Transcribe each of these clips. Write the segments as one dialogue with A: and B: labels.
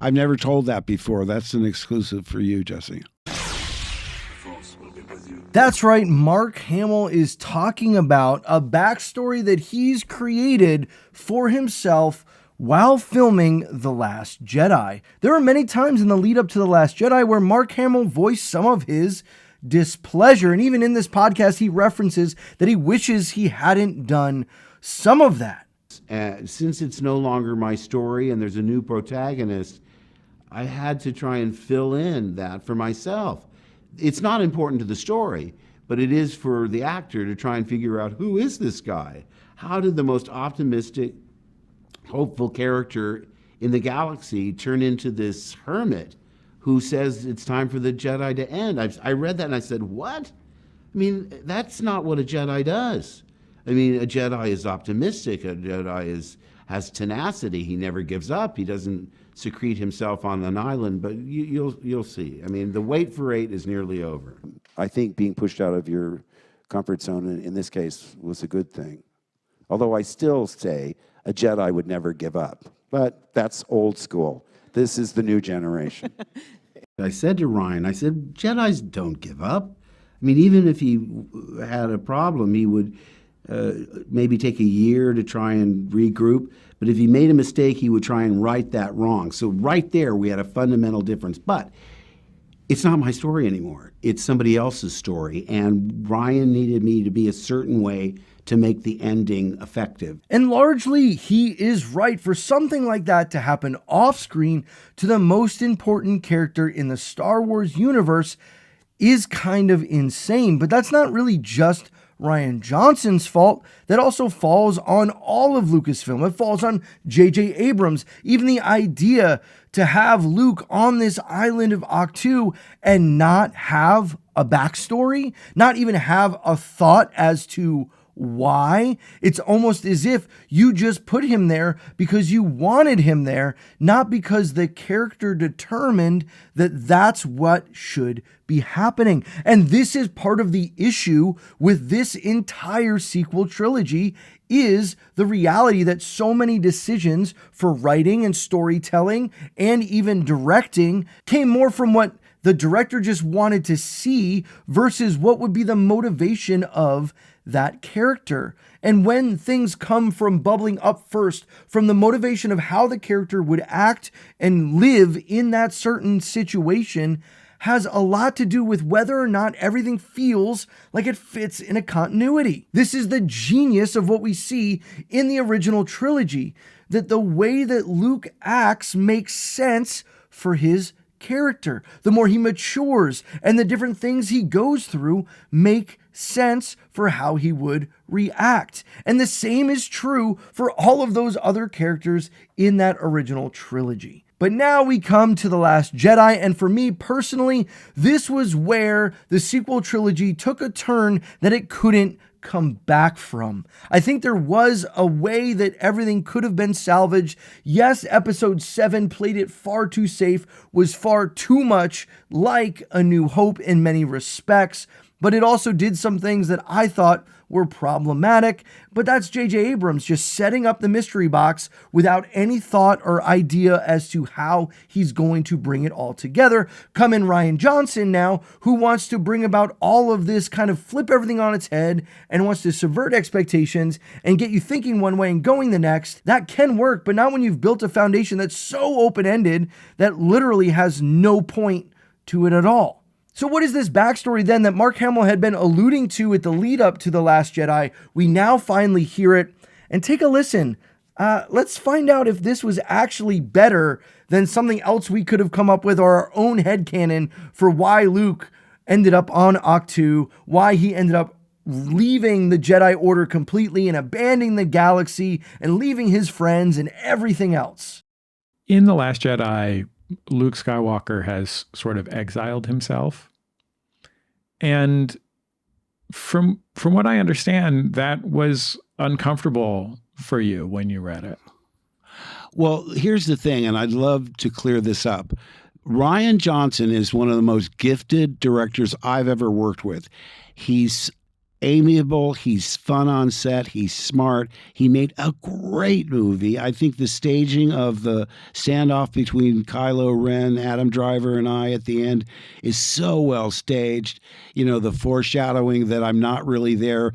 A: I've never told that before. That's an exclusive for you, Jesse.
B: That's right. Mark Hamill is talking about a backstory that he's created for himself while filming The Last Jedi. There are many times in the lead up to The Last Jedi where Mark Hamill voiced some of his displeasure. And even in this podcast, he references that he wishes he hadn't done some of that.
C: Since it's no longer my story and there's a new protagonist, I had to try and fill in that for myself. It's not important to the story, but it is for the actor to try and figure out, who is this guy? How did the most optimistic, hopeful character in the galaxy turn into this hermit who says it's time for the Jedi to end? I read that and I said, what? I mean, that's not what a Jedi does. I mean, a Jedi is optimistic. A Jedi has tenacity. He never gives up. He doesn't secrete himself on an island, but you'll see. I mean, the wait for 8 is nearly over.
D: I think being pushed out of your comfort zone in this case was a good thing. Although I still say a Jedi would never give up, but that's old school. This is the new generation.
C: I said to Ryan, I said, Jedis don't give up. I mean, even if he had a problem, he would maybe take a year to try and regroup. But if he made a mistake, he would try and right that wrong. So right there, we had a fundamental difference. But it's not my story anymore. It's somebody else's story. And Ryan needed me to be a certain way to make the ending effective.
B: And largely, he is right. For something like that to happen off screen to the most important character in the Star Wars universe is kind of insane. But that's not really just Rian Johnson's fault. That also falls on all of Lucasfilm. It falls on J.J. Abrams. Even the idea to have Luke on this island of Ahch-To and not have a backstory, not even have a thought as to why. It's almost as if you just put him there because you wanted him there, not because the character determined that that's what should be happening. And this is part of the issue with this entire sequel trilogy, is the reality that so many decisions for writing and storytelling and even directing came more from what the director just wanted to see versus what would be the motivation of that character. And when things come from bubbling up first, from the motivation of how the character would act and live in that certain situation, has a lot to do with whether or not everything feels like it fits in a continuity. This is the genius of what we see in the original trilogy, that the way that Luke acts makes sense for his character. The more he matures and the different things he goes through make sense for how he would react. And the same is true for all of those other characters in that original trilogy. But now we come to The Last Jedi, and for me personally, this was where the sequel trilogy took a turn that it couldn't come back from. I think there was a way that everything could have been salvaged. Yes, episode 7 played it far too safe, was far too much like A New Hope in many respects, but it also did some things that I thought were problematic. But that's J.J. Abrams just setting up the mystery box without any thought or idea as to how he's going to bring it all together. Come in Rian Johnson now, who wants to bring about all of this, kind of flip everything on its head and wants to subvert expectations and get you thinking one way and going the next. That can work, but not when you've built a foundation that's so open-ended that literally has no point to it at all. So what is this backstory then that Mark Hamill had been alluding to at the lead up to The Last Jedi? We now finally hear it, and take a listen. Let's find out if this was actually better than something else we could have come up with, or our own headcanon for why Luke ended up on Ahch-To, why he ended up leaving the Jedi Order completely and abandoning the galaxy and leaving his friends and everything else.
E: In The Last Jedi, Luke Skywalker has sort of exiled himself. And from what I understand, that was uncomfortable for you when you read it.
A: Well, here's the thing, and I'd love to clear this up. Rian Johnson is one of the most gifted directors I've ever worked with. He's amiable. He's fun on set. He's smart. He made a great movie. I think the staging of the standoff between Kylo Ren, Adam Driver, and I at the end is so well staged. You know, the foreshadowing that I'm not really there.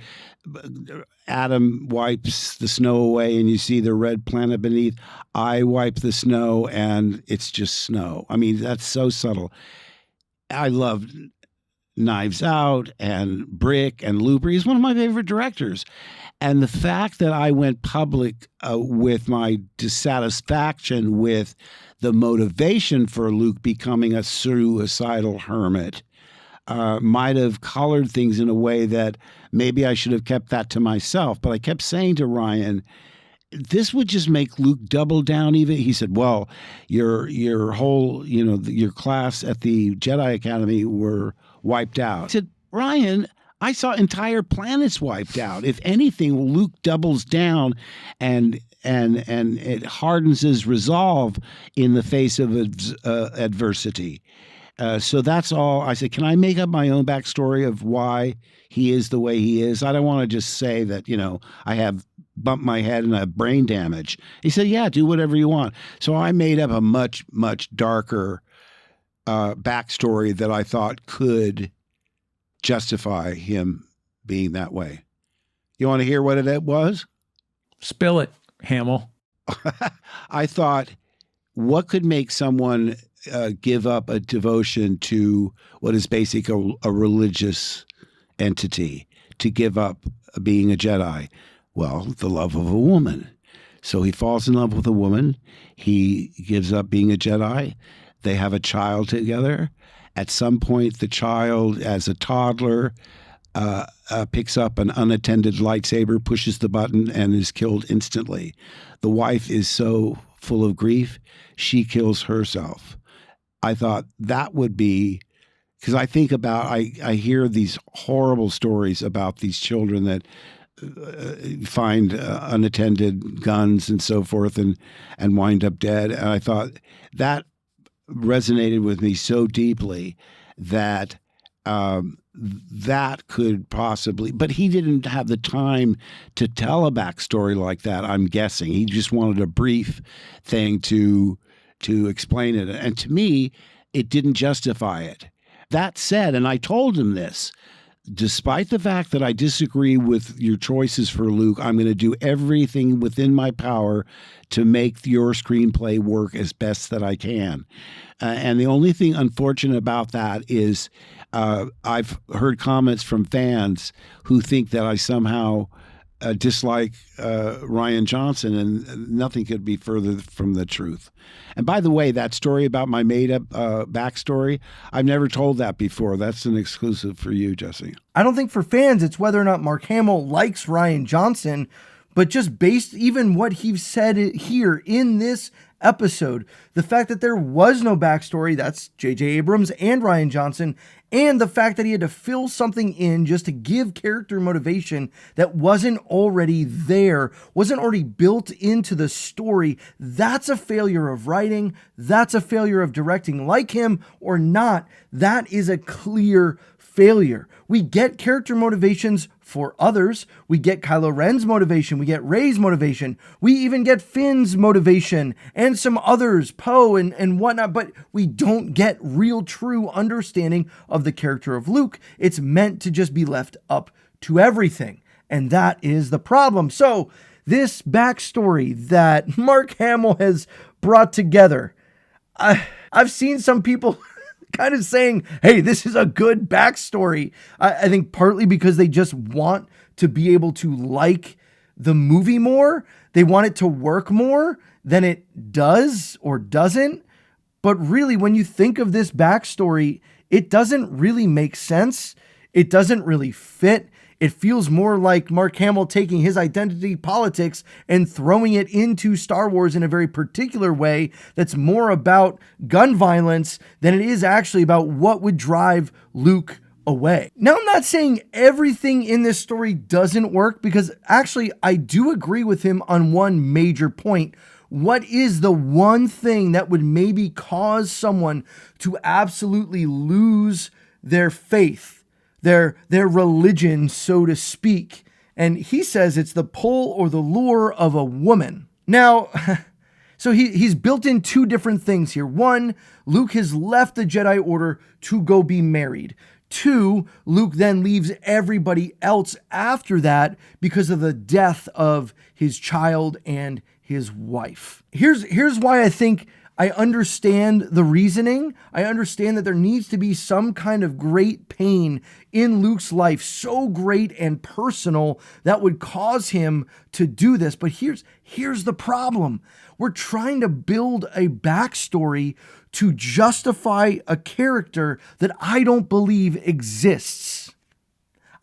A: Adam wipes the snow away and you see the red planet beneath. I wipe the snow and it's just snow. I mean, that's so subtle. I love Knives Out and Brick and Looper. He's one of my favorite directors. And the fact that I went public with my dissatisfaction with the motivation for Luke becoming a suicidal hermit might have colored things in a way that maybe I should have kept that to myself. But I kept saying to Ryan, this would just make Luke double down even. He said, well, your whole, your class at the Jedi Academy were wiped out. I said, Ryan, I saw entire planets wiped out. If anything, Luke doubles down and it hardens his resolve in the face of adversity. So that's all. I said, can I make up my own backstory of why he is the way he is? I don't want to just say that, I have bumped my head and I have brain damage. He said, yeah, do whatever you want. So I made up a much, much darker backstory that I thought could justify him being that way. You want to hear what it was?
E: Spill it, Hamill.
A: I thought, what could make someone give up a devotion to what is basically a religious entity, to give up being a Jedi? Well, the love of a woman. So he falls in love with a woman. He gives up being a Jedi. They have a child together. At some point, the child, as a toddler, picks up an unattended lightsaber, pushes the button, and is killed instantly. The wife is so full of grief, she kills herself. I thought that would be, because I think about, I hear these horrible stories about these children that find unattended guns and so forth and wind up dead. And I thought that resonated with me so deeply that that could possibly, but he didn't have the time to tell a backstory like that, I'm guessing. He just wanted a brief thing to explain it. And to me, it didn't justify it. That said, and I told him this, despite the fact that I disagree with your choices for Luke, I'm going to do everything within my power to make your screenplay work as best that I can. And the only thing unfortunate about that is I've heard comments from fans who think that I somehow dislike Rian Johnson, and nothing could be further from the truth. And by the way, that story about my made-up backstory, I've never told that before. That's an exclusive for you, Jesse.
B: I don't think for fans, it's whether or not Mark Hamill likes Rian Johnson, but just based even what he said here in this episode, the fact that there was no backstory, that's J.J. Abrams and Rian Johnson, and the fact that he had to fill something in just to give character motivation that wasn't already there, wasn't already built into the story, that's a failure of writing, that's a failure of directing. Like him or not, that is a clear failure. We get character motivations for others. We get Kylo Ren's motivation. We get Rey's motivation. We even get Finn's motivation and some others, Poe and whatnot, but we don't get real true understanding of the character of Luke. It's meant to just be left up to everything. And that is the problem. So this backstory that Mark Hamill has brought together, I've seen some people kind of saying, hey, this is a good backstory. I think partly because they just want to be able to like the movie more. They want it to work more than it does or doesn't. But really, when you think of this backstory, it doesn't really make sense. It doesn't really fit. It feels more like Mark Hamill taking his identity politics and throwing it into Star Wars in a very particular way that's more about gun violence than it is actually about what would drive Luke away. Now, I'm not saying everything in this story doesn't work, because actually I do agree with him on one major point. What is the one thing that would maybe cause someone to absolutely lose their faith? their religion, so to speak. And he says it's the pull or the lure of a woman. Now, so he's built in two different things here. One, Luke has left the Jedi Order to go be married. Two, Luke then leaves everybody else after that because of the death of his child and his wife. Here's why I think I understand the reasoning. I understand that there needs to be some kind of great pain in Luke's life, so great and personal that would cause him to do this. But here's the problem. We're trying to build a backstory to justify a character that I don't believe exists.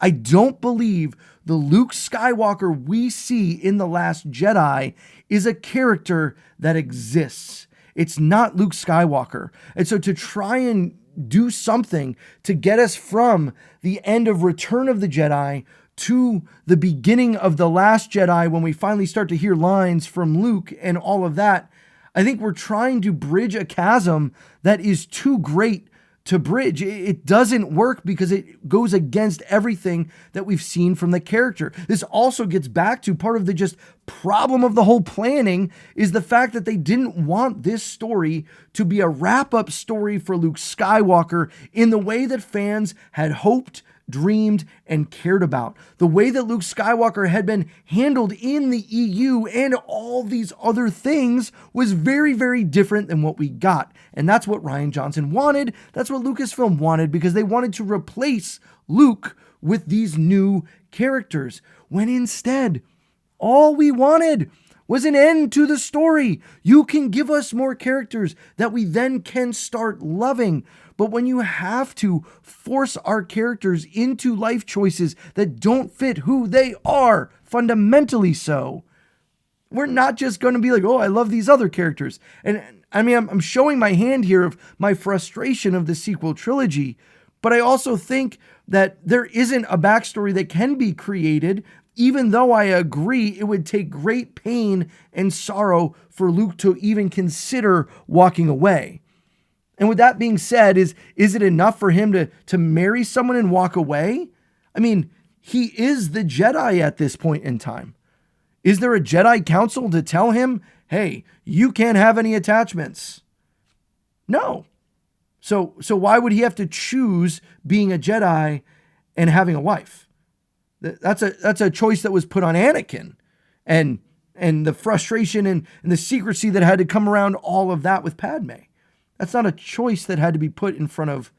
B: I don't believe the Luke Skywalker we see in The Last Jedi is a character that exists. It's not Luke Skywalker. And so to try and do something to get us from the end of Return of the Jedi to the beginning of The Last Jedi, when we finally start to hear lines from Luke and all of that, I think we're trying to bridge a chasm that is too great to bridge. It doesn't work because it goes against everything that we've seen from the character. This also gets back to part of the just problem of the whole planning is the fact that they didn't want this story to be a wrap-up story for Luke Skywalker in the way that fans had hoped, dreamed, and cared about. The way that Luke Skywalker had been handled in the EU and all these other things was very, very different than what we got. And that's what Rian Johnson wanted. That's what Lucasfilm wanted, because they wanted to replace Luke with these new characters, when instead, all we wanted was an end to the story. You can give us more characters that we then can start loving. But when you have to force our characters into life choices that don't fit who they are, fundamentally so, we're not just going to be like, oh, I love these other characters. And I mean, I'm showing my hand here of my frustration of the sequel trilogy, but I also think that there isn't a backstory that can be created, even though I agree it would take great pain and sorrow for Luke to even consider walking away. And with that being said, is it enough for him to marry someone and walk away? I mean, he is the Jedi at this point in time. Is there a Jedi council to tell him, hey, you can't have any attachments? No. So why would he have to choose being a Jedi and having a wife? That's a choice that was put on Anakin, and the frustration and the secrecy that had to come around all of that with Padme. That's not a choice that had to be put in front of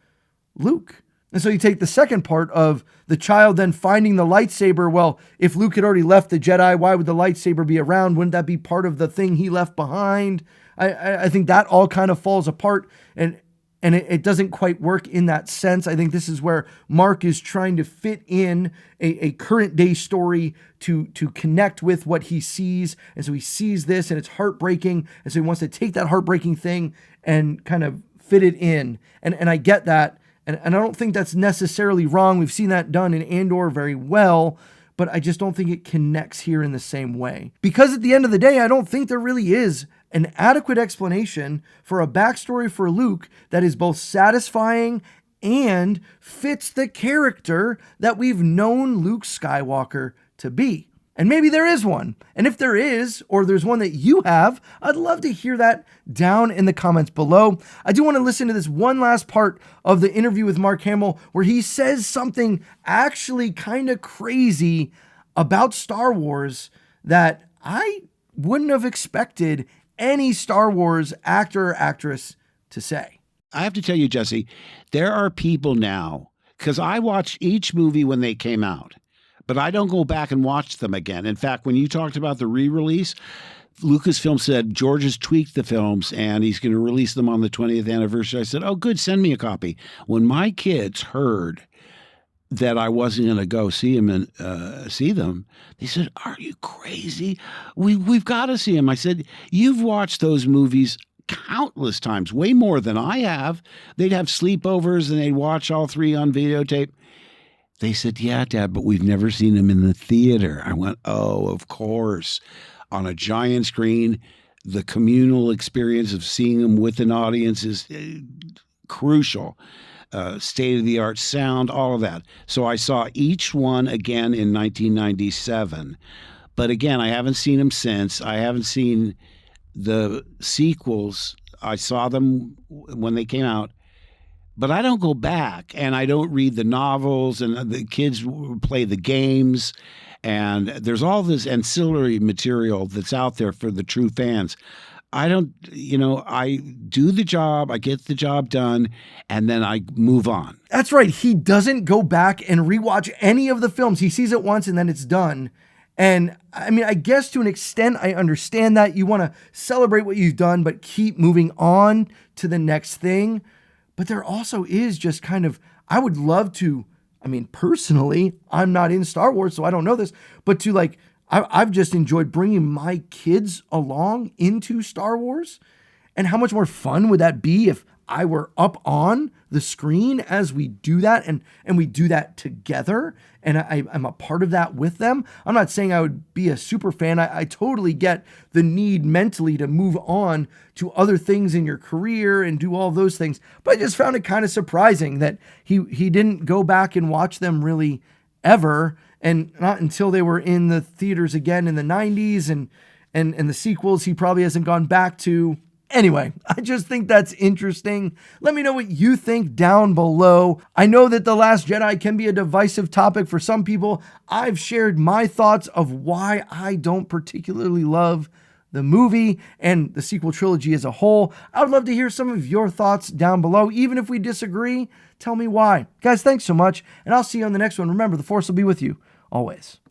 B: Luke. And so you take the second part of the child then finding the lightsaber. Well, if Luke had already left the Jedi, why would the lightsaber be around? Wouldn't that be part of the thing he left behind? I think that all kind of falls apart, and it doesn't quite work in that sense. I think this is where Mark is trying to fit in a current day story to connect with what he sees. And so he sees this and it's heartbreaking. And so he wants to take that heartbreaking thing and kind of fit it in. And I get that. And I don't think that's necessarily wrong. We've seen that done in Andor very well, but I just don't think it connects here in the same way. Because at the end of the day, I don't think there really is an adequate explanation for a backstory for Luke that is both satisfying and fits the character that we've known Luke Skywalker to be. And maybe there is one. And if there is, or there's one that you have, I'd love to hear that down in the comments below. I do want to listen to this one last part of the interview with Mark Hamill where he says something actually kind of crazy about Star Wars that I wouldn't have expected any Star Wars actor or actress to say.
A: I have to tell you, Jesse, there are people now, because I watched each movie when they came out, but I don't go back and watch them again. In fact, when you talked about the re-release, Lucasfilm said George has tweaked the films and he's going to release them on the 20th anniversary. I said, oh, good, send me a copy. When my kids heard that I wasn't going to go see him and see them, they said, "Are you crazy? We've got to see him." I said, "You've watched those movies countless times, way more than I have." They'd have sleepovers and they'd watch all three on videotape. They said, "Yeah, Dad, but we've never seen him in the theater." I went, "Oh, of course." On a giant screen, the communal experience of seeing him with an audience is crucial. state of the art sound, all of that. So I saw each one again in 1997. But again, I haven't seen them since. I haven't seen the sequels. I saw them when they came out. But I don't go back, and I don't read the novels, and the kids play the games. And there's all this ancillary material that's out there for the true fans. I don't, I do the job, I get the job done, and then I move on.
B: That's right. He doesn't go back and rewatch any of the films. He sees it once and then it's done. And I mean, I guess to an extent, I understand that you want to celebrate what you've done, but keep moving on to the next thing. But there also is just kind of, I would love to, I mean, personally, I'm not in Star Wars, so I don't know this, but to like, I've just enjoyed bringing my kids along into Star Wars. And how much more fun would that be if I were up on the screen as we do that and we do that together and I'm a part of that with them. I'm not saying I would be a super fan. I totally get the need mentally to move on to other things in your career and do all those things. But I just found it kind of surprising that he didn't go back and watch them really ever, and not until they were in the theaters again in the 90s and the sequels he probably hasn't gone back to. Anyway, I just think that's interesting. Let me know what you think down below. I know that The Last Jedi can be a divisive topic for some people. I've shared my thoughts of why I don't particularly love the movie and the sequel trilogy as a whole. I would love to hear some of your thoughts down below. Even if we disagree, tell me why. Guys, thanks so much, and I'll see you on the next one. Remember, the Force will be with you always.